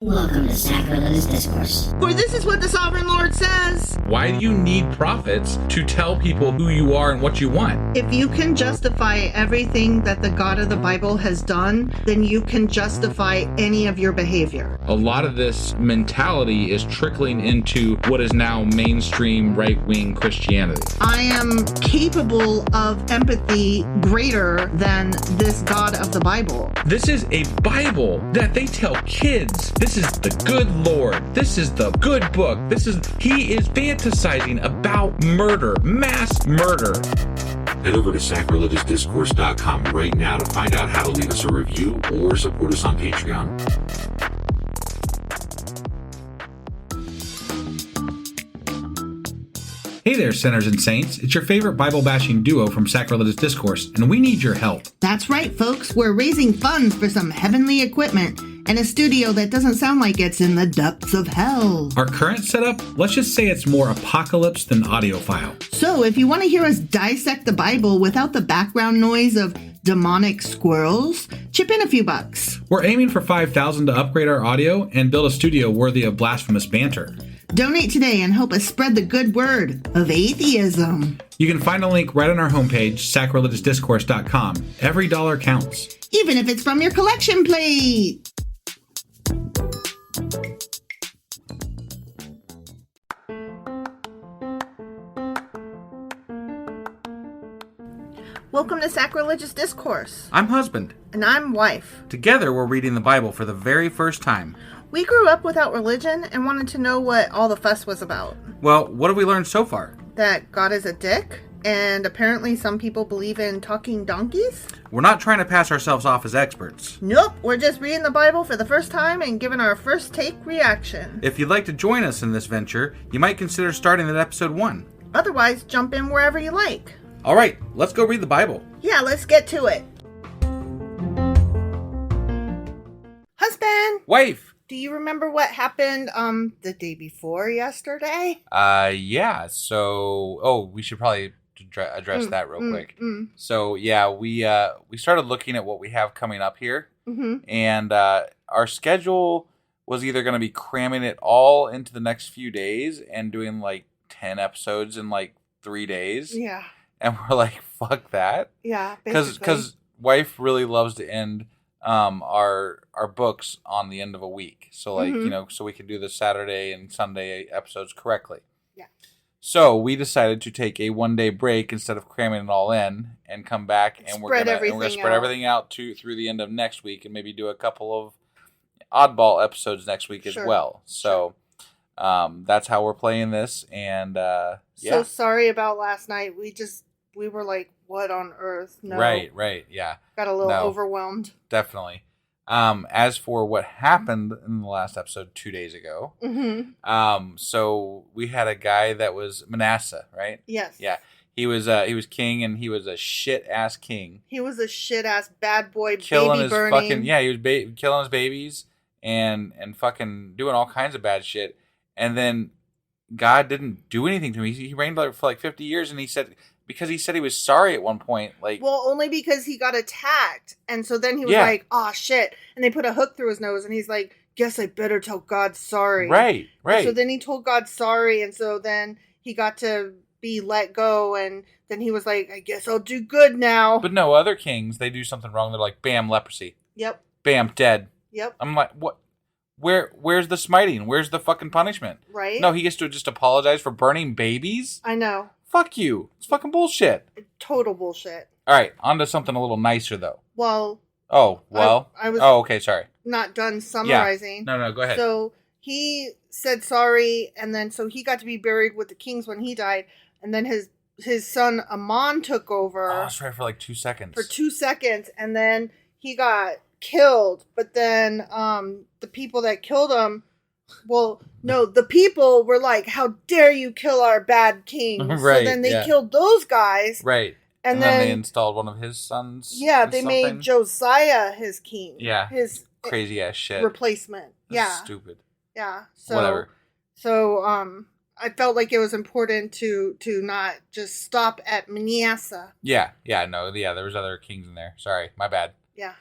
Welcome to Sacrilegious Discourse. For this is what the Sovereign Lord says. Why do you need prophets to tell people who you are and what you want? If you can justify everything that the God of the Bible has done, then you can justify any of your behavior. A lot of this mentality is trickling into what is now mainstream right-wing Christianity. I am capable of empathy greater than this God of the Bible. This is a Bible that they tell kids. This is the good Lord. This is the good book. He is fantasizing about murder, mass murder. Head over to sacrilegiousdiscourse.com right now to find out how to leave us a review or support us on Patreon. Hey there, sinners and saints. It's your favorite Bible-bashing duo from Sacrilegious Discourse, and we need your help. That's right, folks. We're raising funds for some heavenly equipment and a studio that doesn't sound like it's in the depths of hell. Our current setup, let's just say it's more apocalypse than audiophile. So if you want to hear us dissect the Bible without the background noise of demonic squirrels, chip in a few bucks. We're aiming for $5,000 to upgrade our audio and build a studio worthy of blasphemous banter. Donate today and help us spread the good word of atheism. You can find a link right on our homepage, sacrilegiousdiscourse.com. Every dollar counts. Even if it's from your collection plate. Welcome to Sacrilegious Discourse. I'm husband. And I'm wife. Together, we're reading the Bible for the very first time. We grew up without religion and wanted to know what all the fuss was about. Well, what have we learned so far? That God is a dick, and apparently some people believe in talking donkeys? We're not trying to pass ourselves off as experts. Nope, we're just reading the Bible for the first time and giving our first take reaction. If you'd like to join us in this venture, you might consider starting at episode 1. Otherwise, jump in wherever you like. All right, let's go read the Bible. Yeah, let's get to it. Husband! Wife! Do you remember what happened the day before yesterday? Yeah, so... we should probably address that real quick. So, yeah, we started looking at what we have coming up here. And our schedule was either going to be cramming it all into the next few days and doing, 10 episodes in, 3 days. Yeah. And we're like, fuck that. Yeah, basically. Because wife really loves to end our books on the end of a week. So so we can do the Saturday and Sunday episodes correctly. Yeah. So we decided to take a 1-day break instead of cramming it all in and come back and we're gonna spread everything out through the end of next week and maybe do a couple of oddball episodes next week as well. So that's how we're playing this and yeah. So sorry about last night. We were like, what on earth? No. Right, yeah. Got a little overwhelmed. Definitely. As for what happened in the last episode 2 days ago, so we had a guy that was Manasseh, right? Yes. Yeah. He was king, and he was a shit ass king. He was a shit ass bad boy, killing baby his burning. He was killing his babies and fucking doing all kinds of bad shit. And then God didn't do anything to him. He reigned for 50 years, and he said he was sorry at one point. Well, only because he got attacked. And so then he was like, oh, shit. And they put a hook through his nose. And he's like, guess I better tell God sorry. Right. And so then he told God sorry. And so then he got to be let go. And then he was like, I guess I'll do good now. But no, other kings, they do something wrong. They're like, bam, leprosy. Yep. Bam, dead. Yep. I'm like, what? Where's the smiting? Where's the fucking punishment? Right. No, he gets to just apologize for burning babies? I know. Fuck you. It's fucking bullshit. Total bullshit. All right, on to something a little nicer, though. Well. Oh, well. I was okay, sorry. Not done summarizing. Yeah. No, go ahead. So he said sorry, and then so he got to be buried with the kings when he died, and then his son Ammon took over. Oh, that's right, for 2 seconds. For 2 seconds, and then he got killed. But then the people that killed him, the people were like, how dare you kill our bad king? Right, so then they killed those guys. Right. And then they installed one of his sons. Yeah, they made Josiah his king. Yeah. His crazy ass shit. Replacement. That's stupid. Yeah. So whatever. So I felt like it was important to not just stop at Manasseh. Yeah, there was other kings in there. Sorry, my bad. Yeah.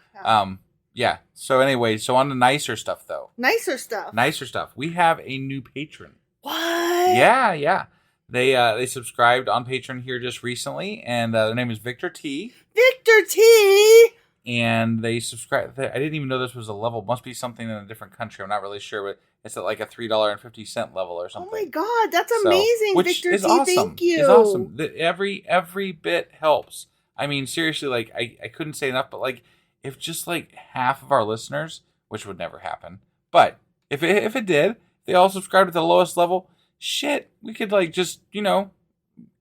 Yeah. So anyway, so on to nicer stuff, though. Nicer stuff. We have a new patron. What? Yeah. They subscribed on Patreon here just recently, and their name is Victor T. Victor T. And they subscribed. I didn't even know this was a level. Must be something in a different country. I'm not really sure, but it's at like a $3.50 level or something. Oh my God, that's amazing, which Victor is T. Awesome. Thank you. It's awesome. Every bit helps. I mean, seriously, like I couldn't say enough, but like if just like half of our listeners, which would never happen, but if it did, they all subscribed at the lowest level. Shit, we could like just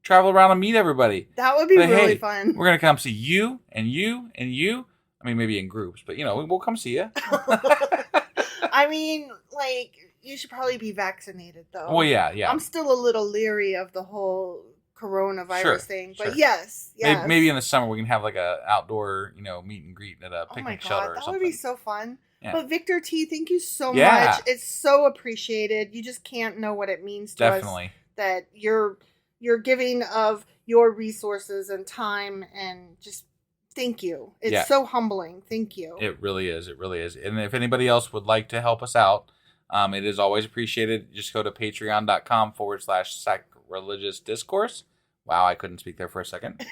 travel around and meet everybody. That would be really fun. We're gonna come see you and you and you. I mean, maybe in groups, but we'll come see you. I mean, like, you should probably be vaccinated, though. Well, yeah. I'm still a little leery of the whole coronavirus thing, but yes. Maybe in the summer we can have like a outdoor, meet and greet at a picnic shelter or something. That would be so fun. Yeah. But Victor T, thank you so much. It's so appreciated. You just can't know what it means to us that you're giving of your resources and time, and just thank you. It's so humbling. Thank you. It really is. And if anybody else would like to help us out, it is always appreciated. Just go to patreon.com/sacrilegious discourse. Wow, I couldn't speak there for a second.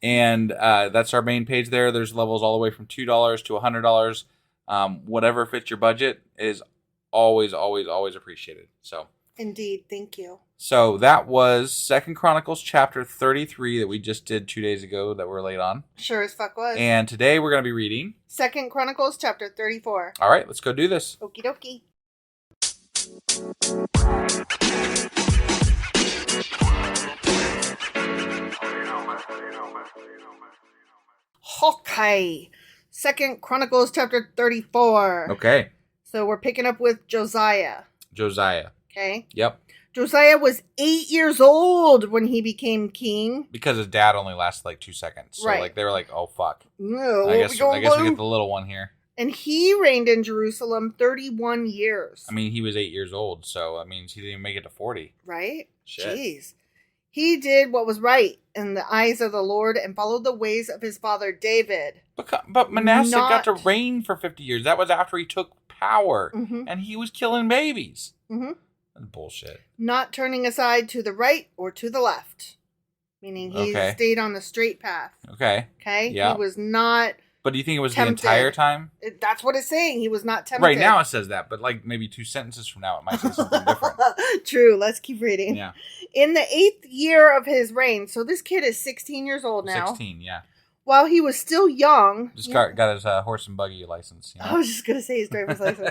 And that's our main page there. There's levels all the way from $2 to $100. Whatever fits your budget is always appreciated. So indeed, thank you. So that was 2 Chronicles chapter 33 that we just did 2 days ago that we're late on. Sure as fuck was. And today we're going to be reading 2 Chronicles chapter 34. All right, let's go do this. Okie dokie. Okay. 2 Chronicles chapter 34. Okay. So we're picking up with Josiah. Okay. Yep. Josiah was 8 years old when he became king. Because his dad only lasted like 2 seconds. So they were like, oh fuck. No, I guess we get the little one here. And he reigned in Jerusalem 31 years. I mean, he was 8 years old, so that means he didn't even make it to 40. Right? Shit. Jeez. He did what was right in the eyes of the Lord and followed the ways of his father David. But Manasseh got to reign for 50 years. That was after he took power. Mm-hmm. And he was killing babies. Mm-hmm. That's bullshit. Not turning aside to the right or to the left. Meaning he stayed on the straight path. Okay. Yeah. He was not... But do you think it was tempted. the entire time? That's what it's saying. He was not tempted. Right now it says that, but like maybe 2 sentences from now it might say something different. True. Let's keep reading. Yeah. In the 8th year of his reign, so this kid is 16 years old now. 16, yeah. While he was still young... Just got his horse and buggy license. I was just going to say his driver's license.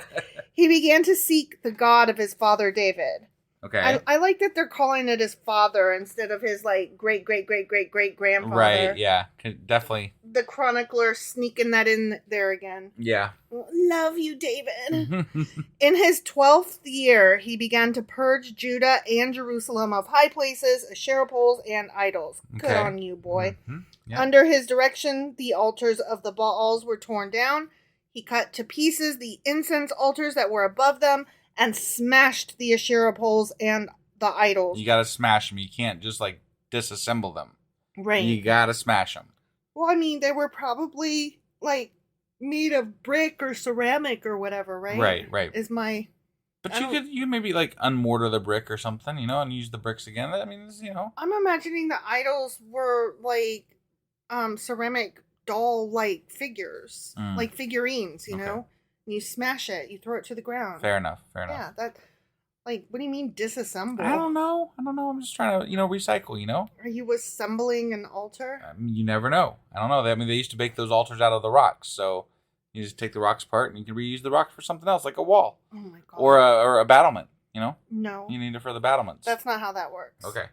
He began to seek the God of his father David. Okay. I like that they're calling it his father instead of his like great grandfather. Right, yeah. Definitely. The chronicler sneaking that in there again. Yeah. Love you, David. In his 12th year, he began to purge Judah and Jerusalem of high places, Asherah poles, and idols. Good on you, boy. Mm-hmm. Yeah. Under his direction, the altars of the Baals were torn down. He cut to pieces the incense altars that were above them and smashed the Asherah poles and the idols. You gotta smash them. You can't just like disassemble them. Right. You gotta smash them. Well, I mean, they were probably like made of brick or ceramic or whatever, right? Right. Is my... But you could maybe like unmortar the brick or something, and use the bricks again. I mean, I'm imagining the idols were like ceramic doll-like figures, like figurines, you know? And you smash it, you throw it to the ground. Fair enough. Yeah, that, like, what do you mean disassemble? I don't know. I'm just trying to, recycle, Are you assembling an altar? You never know. I don't know. They used to make those altars out of the rocks, so you just take the rocks apart and you can reuse the rocks for something else, like a wall. Oh my God. Or a battlement, No. You need it for the battlements. That's not how that works. Okay.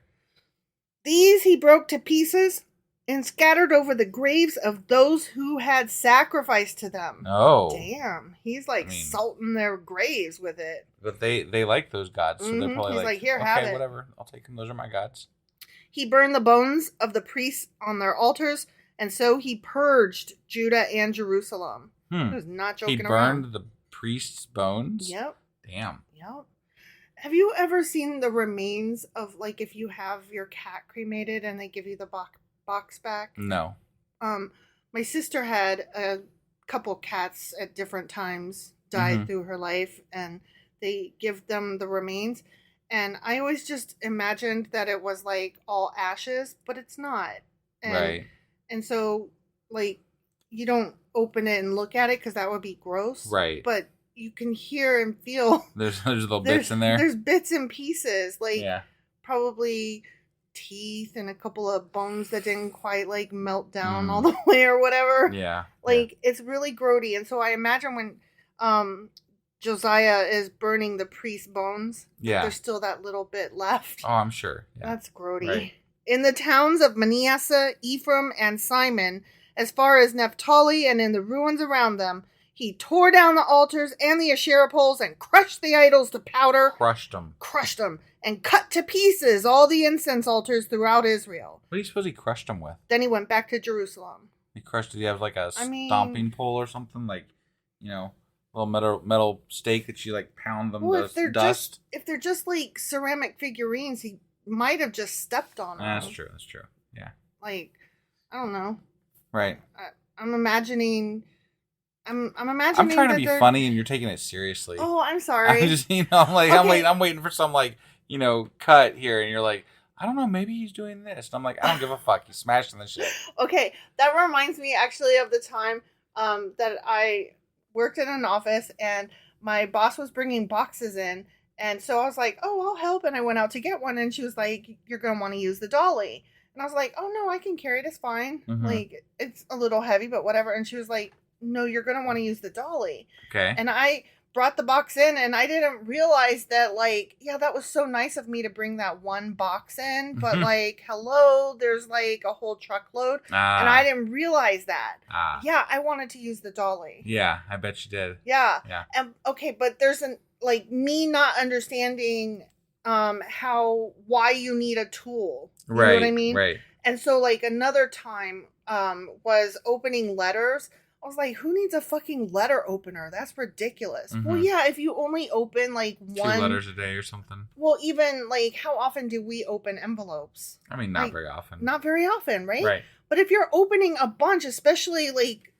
These he broke to pieces and scattered over the graves of those who had sacrificed to them. Oh. Damn. He's salting their graves with it. But they like those gods, so they're probably He's like, here, have it. Whatever. I'll take them. Those are my gods. He burned the bones of the priests on their altars, and so he purged Judah and Jerusalem. He was not joking around. He burned the priests' bones? Yep. Damn. Yep. Have you ever seen the remains of, like, if you have your cat cremated and they give you the box back? No. My sister had a couple cats at different times died through her life, and they give them the remains. And I always just imagined that it was like all ashes, but it's not. And, And so, like, you don't open it and look at it because that would be gross. Right. But you can hear and feel. There's little bits in there. There's bits and pieces. Like, probably teeth and a couple of bones that didn't quite, like, melt down all the way or whatever. Yeah. Like, it's really grody. And so I imagine when Josiah is burning the priest's bones, there's still that little bit left. Oh, I'm sure. Yeah. That's grody. Right. In the towns of Manasseh, Ephraim, and Simon, as far as Naphtali and in the ruins around them, he tore down the altars and the Asherah poles and crushed the idols to powder. Crushed them. And cut to pieces all the incense altars throughout Israel. What do you suppose he crushed them with? Then he went back to Jerusalem. Did he have like a stomping pole or something? Like, little metal stake that you like pound them to dust? If they're just like ceramic figurines, he might have just stepped on them. That's true. Yeah. Like, I don't know. Right. I'm imagining. I'm trying to be funny, and you're taking it seriously. Oh, I'm sorry. I'm just, I'm waiting for some cut here, and you're like, I don't know, maybe he's doing this. And I'm like, I don't give a fuck. He's smashing the shit. Okay, that reminds me actually of the time that I worked in an office, and my boss was bringing boxes in, and so I was like, oh, I'll help, and I went out to get one, and she was like, you're gonna want to use the dolly. And I was like, oh no, I can carry it, it's fine. Like, it's a little heavy, but whatever. And she was like, no, you're going to want to use the dolly. Okay. And I brought the box in, and I didn't realize that, like, that was so nice of me to bring that one box in. But, like, hello, there's, like, a whole truckload. And I didn't realiise that. Yeah, I wanted to use the dolly. Yeah, I bet you did. Yeah. And, okay, but there's, me not understanding why you need a tool. You know what I mean? Right. And so, like, another time was opening letters. I was like, who needs a fucking letter opener? That's ridiculous. Well, yeah, if you only open, like, 2 letters a day or something. Well, even, like, how often do we open envelopes? I mean, not very often. Not very often, right? Right. But if you're opening a bunch, especially, like,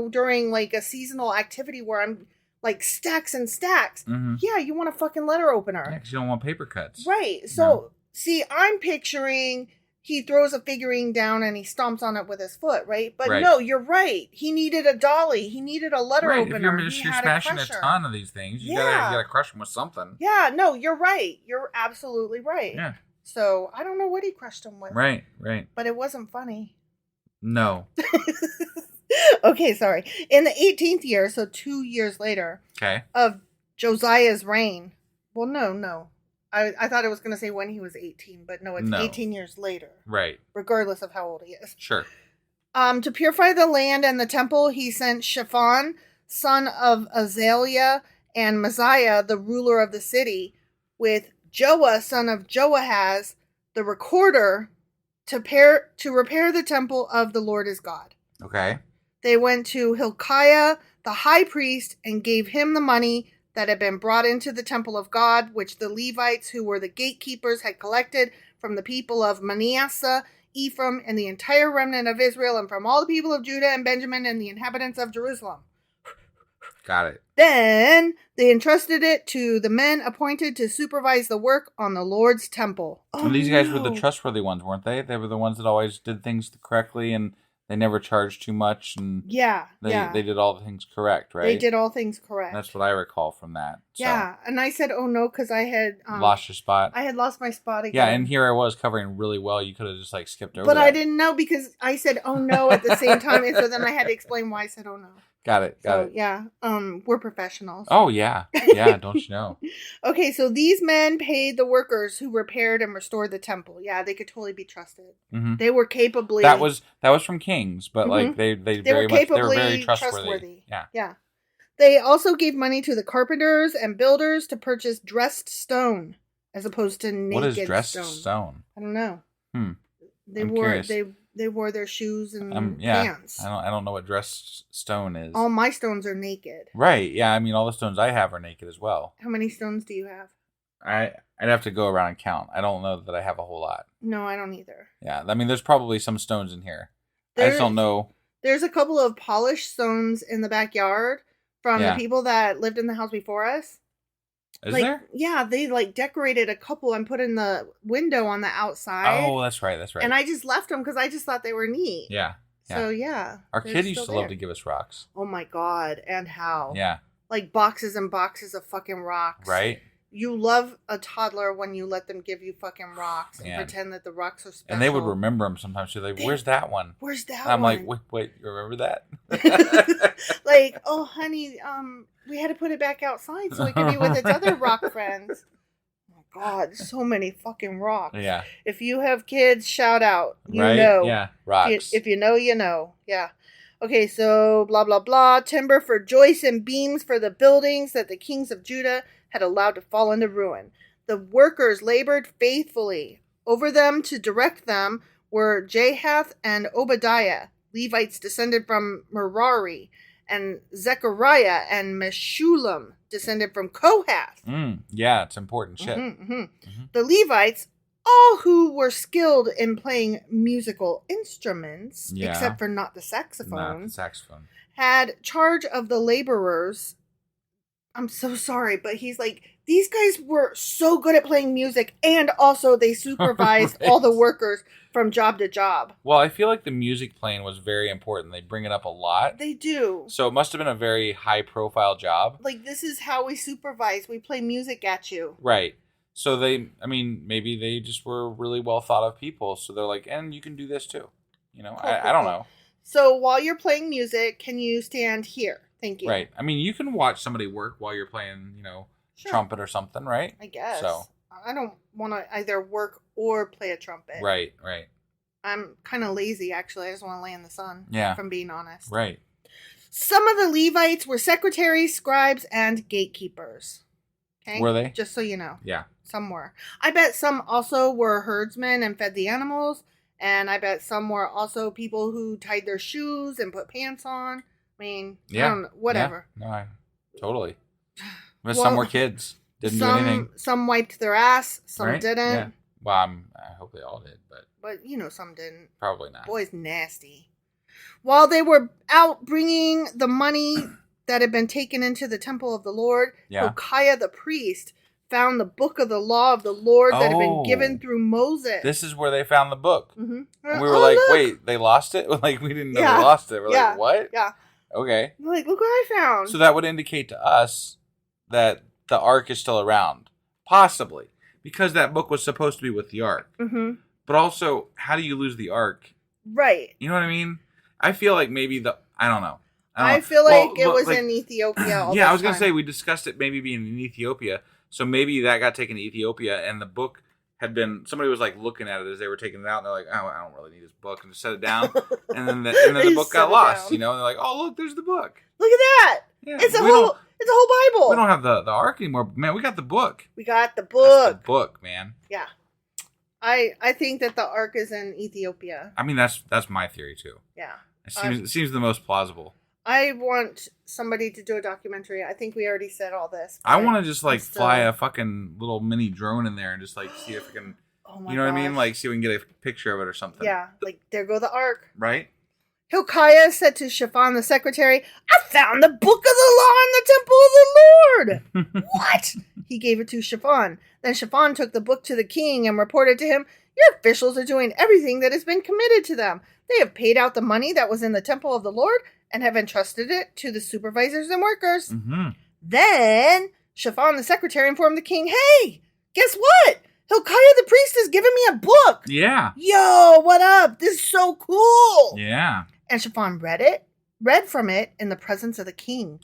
during, like, a seasonal activity where I'm, like, stacks and stacks, yeah, you want a fucking letter opener. Yeah, because you don't want paper cuts. Right. So, see, I'm picturing... he throws a figurine down and he stomps on it with his foot, right? But no, you're right. He needed a dolly. He needed a letter opener. If you're smashing a ton of these things, you gotta crush them with something. Yeah, no, you're right. You're absolutely right. Yeah. So I don't know what he crushed them with. Right. But it wasn't funny. No. Okay, sorry. In the 18th year, so 2 years later, of Josiah's reign. Well, no. I thought it was going to say when he was 18, but no, it's 18 years later. Right. Regardless of how old he is. Sure. To purify the land and the temple, he sent Shaphan, son of Azaliah, and Messiah, the ruler of the city, with Joah, son of Joahaz, the recorder, to repair the temple of the Lord his God. Okay. They went to Hilkiah, the high priest, and gave him the money that had been brought into the temple of God, which the Levites, who were the gatekeepers, had collected from the people of Manasseh, Ephraim, and the entire remnant of Israel, and from all the people of Judah and Benjamin and the inhabitants of Jerusalem. Got it. Then they entrusted it to the men appointed to supervise the work on the Lord's temple. And these guys were the trustworthy ones, weren't they? They were the ones that always did things correctly, and they never charged too much, and they did all the things correct, right? They did all things correct. That's what I recall from that. So. Yeah, and I said, oh no, because I had... lost your spot. I had lost my spot again. Yeah, and here I was covering really well. You could have just skipped over But that. I didn't know because I said, oh no, at the same time, and so then I had to explain why I said, oh no. Got it. Yeah, we're professionals. Oh, yeah. Yeah, don't you know? Okay, so these men paid the workers who repaired and restored the temple. Yeah, they could totally be trusted. Mm-hmm. They were capably... That was from kings, but they were very trustworthy. Yeah. They also gave money to the carpenters and builders to purchase dressed stone as opposed to naked stone. What is dressed stone? I don't know. They wore their shoes and pants. I don't know what dressed stone is. All my stones are naked. Right. Yeah. I mean, all the stones I have are naked as well. How many stones do you have? I'd have to go around and count. I don't know that I have a whole lot. No, I don't either. Yeah. I mean, there's probably some stones in here. I just don't know There's a couple of polished stones in the backyard from the people that lived in the house before us. Is there? Yeah, they decorated a couple and put in the window on the outside. Oh, that's right. And I just left them because I just thought they were neat. Yeah. So, yeah. Our kid used to love to give us rocks. Oh, my God. And how? Yeah. Like boxes and boxes of fucking rocks. Right? You love a toddler when you let them give you fucking rocks and pretend that the rocks are special. And they would remember them sometimes too. Like, where's that one? Where's that one? I'm like, wait, you remember that? Like, oh, honey, we had to put it back outside so it could be with its other rock friends. Oh, my God, so many fucking rocks. Yeah. If you have kids, shout out. You right? know. Yeah, rocks. If you know, you know. Yeah. Okay, so blah, blah, blah. Timber for joists and beams for the buildings that the kings of Judah had allowed to fall into ruin. The workers labored faithfully. Over them to direct them were Jahath and Obadiah, Levites descended from Merari, and Zechariah and Meshullam, descended from Kohath. Yeah, it's important shit. The Levites, all who were skilled in playing musical instruments, except for not the saxophone, had charge of the laborers. I'm so sorry, but he's like, these guys were so good at playing music, and also they supervised all the workers from job to job. Well, I feel like the music playing was very important. They bring it up a lot. They do. So it must have been a very high-profile job. Like, this is how we supervise. We play music at you. Right. So maybe they just were really well thought of people. So they're like, and you can do this too. You know, I don't know. So while you're playing music, can you stand here? Thank you. Right. I mean, you can watch somebody work while you're playing, trumpet or something, right? I guess. So I don't want to either work or play a trumpet. Right. I'm kind of lazy, actually. I just want to lay in the sun. Yeah. If I'm being honest. Right. Some of the Levites were secretaries, scribes, and gatekeepers. Okay? Were they? Just so you know. Yeah. Some were. I bet some also were herdsmen and fed the animals. And I bet some were also people who tied their shoes and put pants on. I mean, I don't know, whatever. Yeah. No, totally. But some were kids. Didn't do anything. Some wiped their ass. Some didn't. Yeah. Well, I hope they all did, but some didn't. Probably not. Boy's nasty. While they were out bringing the money that had been taken into the temple of the Lord, Hilkiah the priest found the book of the law of the Lord that had been given through Moses. This is where they found the book. Mm-hmm. And we were like, look. Wait, they lost it? Like, we didn't know they lost it. We're like, what? Yeah. Okay. We're like, look what I found. So that would indicate to us that the ark is still around. Possibly. Because that book was supposed to be with the ark. Mm-hmm. But also, how do you lose the ark? Right. You know what I mean? I feel like maybe I don't know. I feel like it was in Ethiopia. Yeah, I was going to say, we discussed it maybe being in Ethiopia. So maybe that got taken to Ethiopia, and the book had been, somebody was like looking at it as they were taking it out, and they're like, oh, I don't really need this book, and just set it down. and then the book got lost, and they're like, oh, look, there's the book. Look at that. Yeah, it's a whole Bible. We don't have the ark anymore. Man, we got the book. We got the book. That's the book, man. Yeah. I think that the ark is in Ethiopia. I mean, that's my theory, too. Yeah. It seems the most plausible. I want somebody to do a documentary. I think we already said all this. I want to just fly a fucking little mini drone in there and just see if we can, you know what I mean? Like see if we can get a picture of it or something. Yeah, like there go the ark. Right? Hilkiah said to Shaphan the secretary, I found the book of the law in the temple of the Lord. What? He gave it to Shaphan. Then Shaphan took the book to the king and reported to him, your officials are doing everything that has been committed to them. They have paid out the money that was in the temple of the Lord and have entrusted it to the supervisors and workers. Mm-hmm. Then Shaphan the secretary informed the king, hey, guess what? Hilkiah the priest has given me a book. Yeah. Yo, what up? This is so cool. Yeah. And Shaphan read from it in the presence of the king.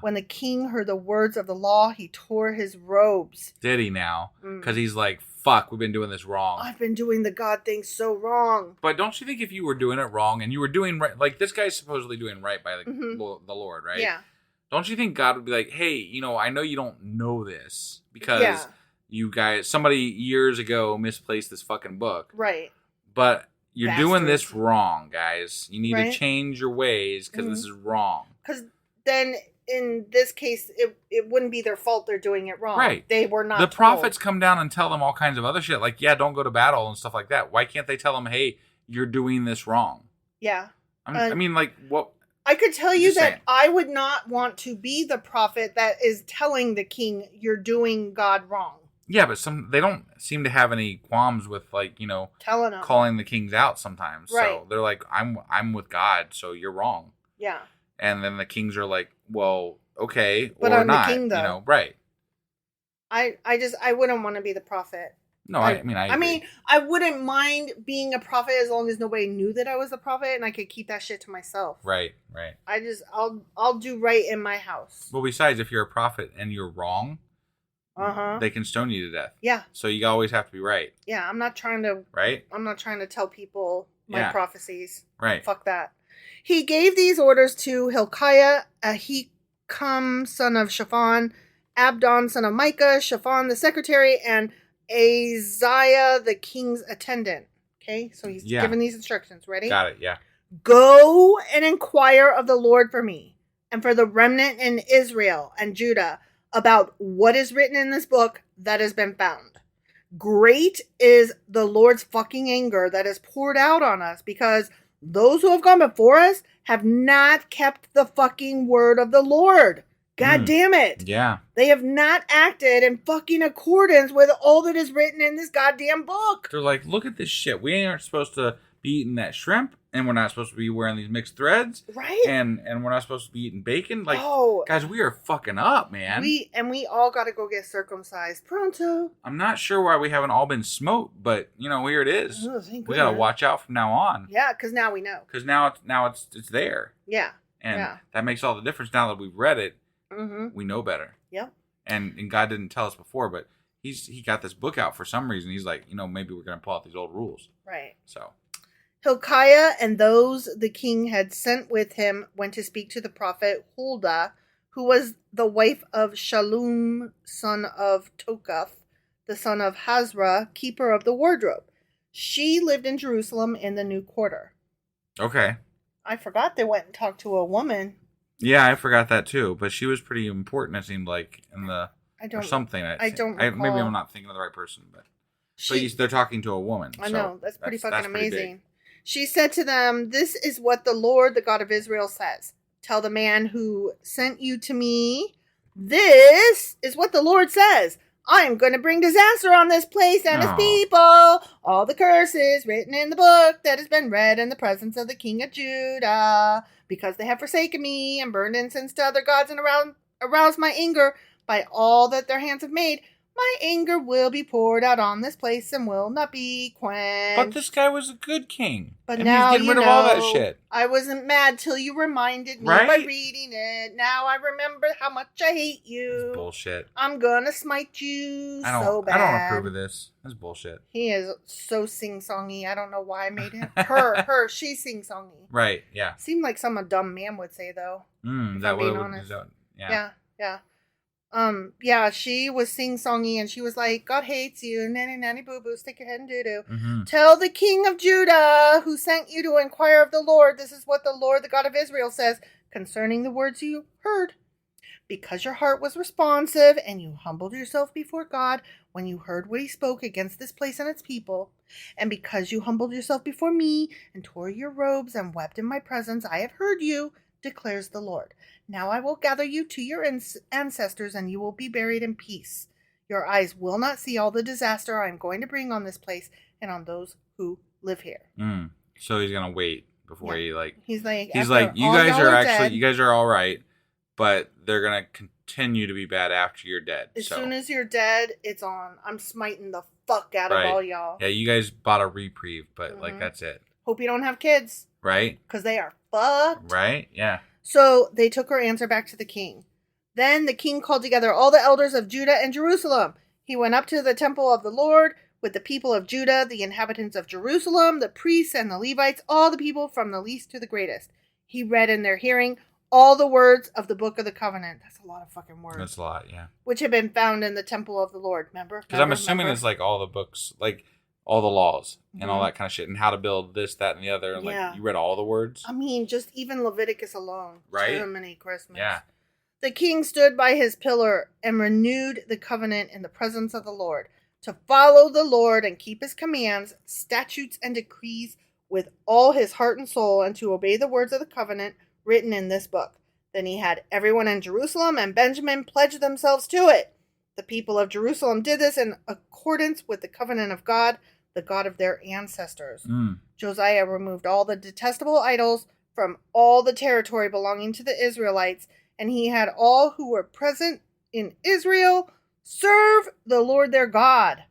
When the king heard the words of the law, he tore his robes. Did he now? Because he's like, fuck, we've been doing this wrong. I've been doing the God thing so wrong. But don't you think if you were doing it wrong and you were doing right, like this guy's supposedly doing right by the Lord, right? Yeah. Don't you think God would be like, hey, I know you don't know this because you guys, somebody years ago misplaced this fucking book. Right. But you're doing this wrong, guys. You need to change your ways because this is wrong. Because then in this case, it wouldn't be their fault they're doing it wrong. Right. They were not The prophets come down and tell them all kinds of other shit. Like, don't go to battle and stuff like that. Why can't they tell them, hey, you're doing this wrong? Yeah. I mean, like, what? I could tell you that I would not want to be the prophet that is telling the king you're doing God wrong. Yeah, but they don't seem to have any qualms with, like, telling them, calling the kings out sometimes. Right. So they're like, I'm with God, so you're wrong. Yeah. And then the kings are like, well, okay, but or I'm not, the king, though. right. I wouldn't want to be the prophet. No, I mean, I wouldn't mind being a prophet as long as nobody knew that I was a prophet and I could keep that shit to myself. Right. I'll do right in my house. Well, besides, if you're a prophet and you're wrong, they can stone you to death. Yeah. So you always have to be right. Yeah, I'm not trying to. Right. I'm not trying to tell people my prophecies. Right. Fuck that. He gave these orders to Hilkiah, Ahikam, son of Shaphan, Abdon, son of Micah, Shaphan, the secretary, and Aziah, the king's attendant. Okay, so he's giving these instructions. Ready? Got it, yeah. Go and inquire of the Lord for me and for the remnant in Israel and Judah about what is written in this book that has been found. Great is the Lord's fucking anger that is poured out on us because those who have gone before us have not kept the fucking word of the Lord. God damn it. Yeah. They have not acted in fucking accordance with all that is written in this goddamn book. They're like, look at this shit. We aren't supposed to be eating that shrimp, and we're not supposed to be wearing these mixed threads. Right. And we're not supposed to be eating bacon. Like, guys, we are fucking up, man. We all got to go get circumcised pronto. I'm not sure why we haven't all been smoked, but, here it is. Oh, we got to watch out from now on. Yeah, because now we know. Because now it's there. Yeah. And that makes all the difference now that we've read it. Mm-hmm. We know better. Yep. And God didn't tell us before, but he got this book out for some reason. He's like, maybe we're going to pull out these old rules. Right. So Hilkiah and those the king had sent with him went to speak to the prophet Huldah, who was the wife of Shallum, son of Tokath, the son of Hazra, keeper of the wardrobe. She lived in Jerusalem in the new quarter. Okay. I forgot they went and talked to a woman. Yeah, I forgot that too. But she was pretty important, it seemed like, or something. I don't recall. Maybe I'm not thinking of the right person, but they're talking to a woman. I know. That's pretty fucking amazing. She said to them, "This is what the Lord, the God of Israel, says. Tell the man who sent you to me, this is what the Lord says. I am going to bring disaster on this place and its people. All the curses written in the book that has been read in the presence of the king of Judah, because they have forsaken me and burned incense to other gods and aroused my anger by all that their hands have made. My anger will be poured out on this place and will not be quenched." But this guy was a good king. But and now he's getting rid of all that shit. I wasn't mad till you reminded me by reading it. Now I remember how much I hate you. It's bullshit. I'm gonna smite you so bad. I don't approve of this. That's bullshit. He is so sing-songy. I don't know why I made him. Her, she's sing-songy. Right, yeah. Seemed like some a dumb man would say, though. That being would honest. Yeah. Yeah, she was sing-songy and she was like, God hates you, nanny, nanny, boo-boo, stick your head in doo-doo. Mm-hmm. Tell the king of Judah who sent you to inquire of the Lord, this is what the Lord, the God of Israel, says concerning the words you heard. Because your heart was responsive and you humbled yourself before God when you heard what he spoke against this place and its people, and because you humbled yourself before me and tore your robes and wept in my presence, I have heard you, declares the Lord. Now I will gather you to your ancestors, and you will be buried in peace. Your eyes will not see all the disaster I am going to bring on this place and on those who live here. So he's gonna wait before he He's like, you guys are all right, but they're gonna continue to be bad after you're dead. As soon as you're dead, it's on. I'm smiting the fuck out of all y'all. Yeah, you guys bought a reprieve, but that's it. Hope you don't have kids. Right? Because they are fucked. Right? Yeah. So they took her answer back to the king. Then the king called together all the elders of Judah and Jerusalem. He went up to the temple of the Lord with the people of Judah, the inhabitants of Jerusalem, the priests and the Levites, all the people from the least to the greatest. He read in their hearing all the words of the book of the covenant. That's a lot of fucking words. That's a lot, yeah. Which had been found in the temple of the Lord, remember? Because I'm assuming it's like all the books, like all the laws and all that kind of shit, and how to build this, that, and the other. Yeah. Like, you read all the words? I mean, just even Leviticus alone. Right? Germany Christmas. Yeah. The king stood by his pillar and renewed the covenant in the presence of the Lord, to follow the Lord and keep his commands, statutes, and decrees with all his heart and soul and to obey the words of the covenant written in this book. Then he had everyone in Jerusalem and Benjamin pledge themselves to it. The people of Jerusalem did this in accordance with the covenant of God, the God of their ancestors. Josiah removed all the detestable idols from all the territory belonging to the Israelites, and he had all who were present in Israel serve the Lord their God.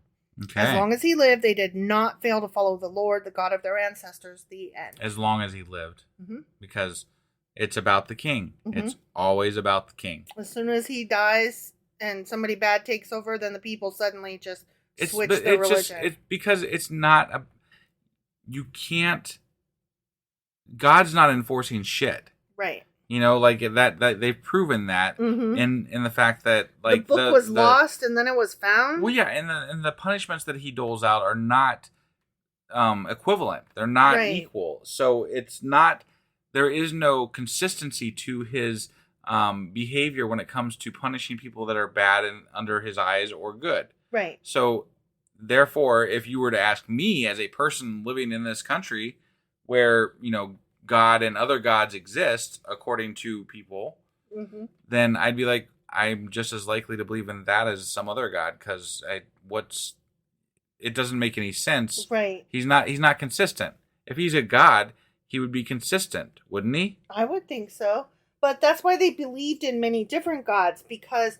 Okay. As long as he lived, they did not fail to follow the Lord, the God of their ancestors. The end. As long as he lived. Because it's about the king. It's always about the king. As soon as he dies and somebody bad takes over, then the people suddenly just switch their religion. Because it's not you can't. God's not enforcing shit. Right. You know, like that they've proven that in the fact that like the book was lost and then it was found. Well, yeah, and the punishments that he doles out are not equivalent. They're not equal. So it's not. There is no consistency to his behavior when it comes to punishing people that are bad and under his eyes or good. Right. So therefore, if you were to ask me as a person living in this country where, you know, God and other gods exist according to people, then I'd be like, I'm just as likely to believe in that as some other god because it doesn't make any sense. Right. He's not consistent. If he's a god, he would be consistent, wouldn't he? I would think so. But that's why they believed in many different gods, because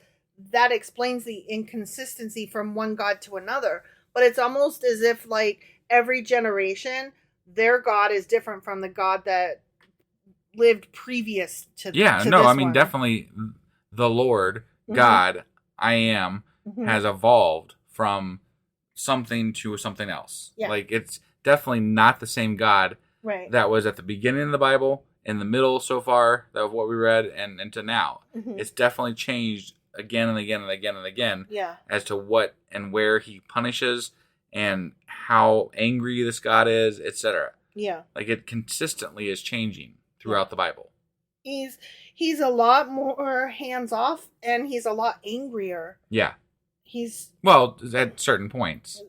that explains the inconsistency from one god to another. But it's almost as if, like, every generation, their god is different from the god that lived previous to yeah, to no, this I mean, one. definitely the Lord, God, I am, has evolved from something to something else. Yeah. Like, it's definitely not the same God that was at the beginning of the Bible, in the middle so far of what we read, and to now. It's definitely changed again and again and again and again as to what and where he punishes and how angry this God is, etc. Yeah. Like, it consistently is changing throughout the Bible. He's a lot more hands-off, and he's a lot angrier. Yeah. Well, at certain points.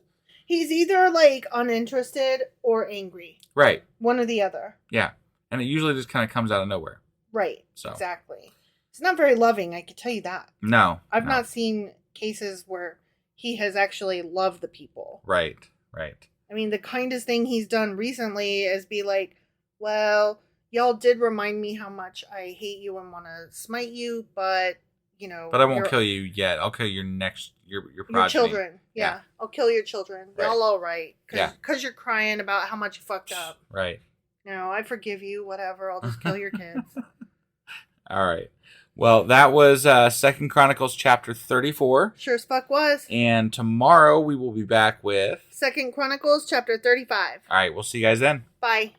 He's either, like, uninterested or angry. Right. One or the other. Yeah. And it usually just kind of comes out of nowhere. Right. So. Exactly. He's not very loving, I can tell you that. No. I've not seen cases where he has actually loved the people. Right. I mean, the kindest thing he's done recently is be like, well, y'all did remind me how much I hate you and want to smite you, but, you know. But I won't kill you yet. I'll kill your progeny. Your children. Yeah. I'll kill your children. Right. Y'all all right. Yeah. Because you're crying about how much you fucked up. Right. No, I forgive you, whatever. I'll just kill your kids. All right. Well, that was 2 Chronicles chapter 34. Sure as fuck was. And tomorrow we will be back with 2 Chronicles chapter 35. All right. We'll see you guys then. Bye.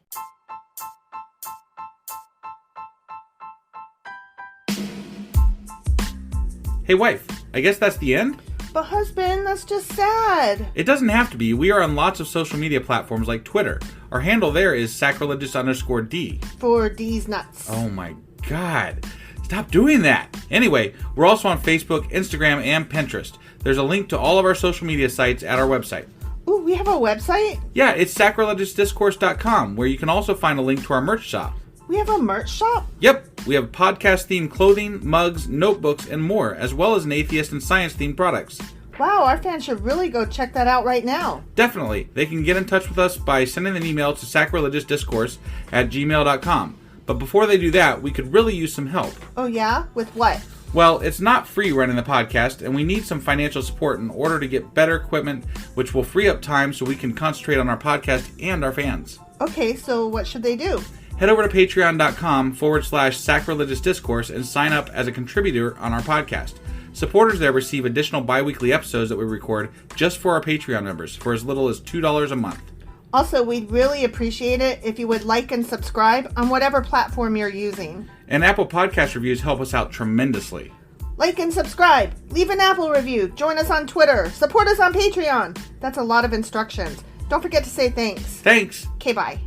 Hey, wife. I guess that's the end? But husband, that's just sad. It doesn't have to be. We are on lots of social media platforms like Twitter. Our handle there is sacrilegious_D. For D's nuts. Oh my God. Stop doing that. Anyway, we're also on Facebook, Instagram, and Pinterest. There's a link to all of our social media sites at our website. Ooh, we have a website? Yeah, it's sacrilegiousdiscourse.com, where you can also find a link to our merch shop. We have a merch shop? Yep, we have podcast-themed clothing, mugs, notebooks, and more, as well as an atheist and science-themed products. Wow, our fans should really go check that out right now. Definitely. They can get in touch with us by sending an email to sacrilegiousdiscourse@gmail.com. But before they do that, we could really use some help. Oh yeah? With what? Well, it's not free running the podcast, and we need some financial support in order to get better equipment, which will free up time so we can concentrate on our podcast and our fans. Okay, so what should they do? Head over to patreon.com/sacrilegiousdiscourse and sign up as a contributor on our podcast. Supporters there receive additional bi-weekly episodes that we record just for our Patreon members for as little as $2 a month. Also, we'd really appreciate it if you would like and subscribe on whatever platform you're using. And Apple Podcast reviews help us out tremendously. Like and subscribe. Leave an Apple review. Join us on Twitter. Support us on Patreon. That's a lot of instructions. Don't forget to say thanks. Thanks. Okay, bye.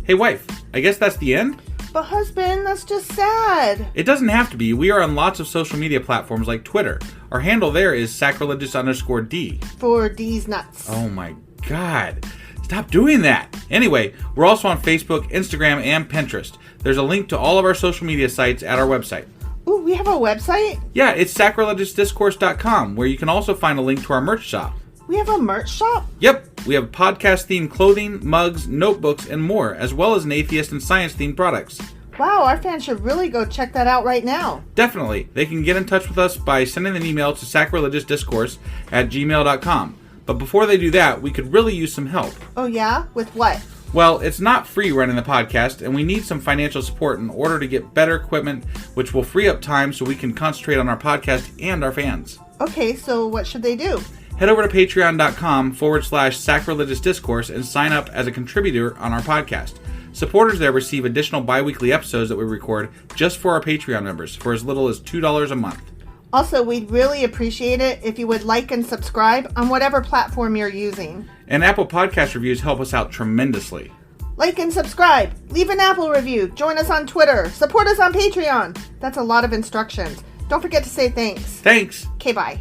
Hey, wife, I guess that's the end? But husband, that's just sad. It doesn't have to be. We are on lots of social media platforms like Twitter. Our handle there is sacrilegious_D. For D's nuts. Oh my God. Stop doing that. Anyway, we're also on Facebook, Instagram, and Pinterest. There's a link to all of our social media sites at our website. Ooh, we have a website? Yeah, it's sacrilegiousdiscourse.com, where you can also find a link to our merch shop. We have a merch shop? Yep, we have podcast-themed clothing, mugs, notebooks, and more, as well as an atheist and science-themed products. Wow, our fans should really go check that out right now. Definitely. They can get in touch with us by sending an email to sacrilegiousdiscourse@gmail.com. But before they do that, we could really use some help. Oh yeah? With what? Well, it's not free running the podcast, and we need some financial support in order to get better equipment, which will free up time so we can concentrate on our podcast and our fans. Okay, so what should they do? Head over to patreon.com/sacrilegiousdiscourse and sign up as a contributor on our podcast. Supporters there receive additional bi-weekly episodes that we record just for our Patreon members for as little as $2 a month. Also, we'd really appreciate it if you would like and subscribe on whatever platform you're using. And Apple Podcast reviews help us out tremendously. Like and subscribe. Leave an Apple review. Join us on Twitter. Support us on Patreon. That's a lot of instructions. Don't forget to say thanks. Thanks. Okay, bye.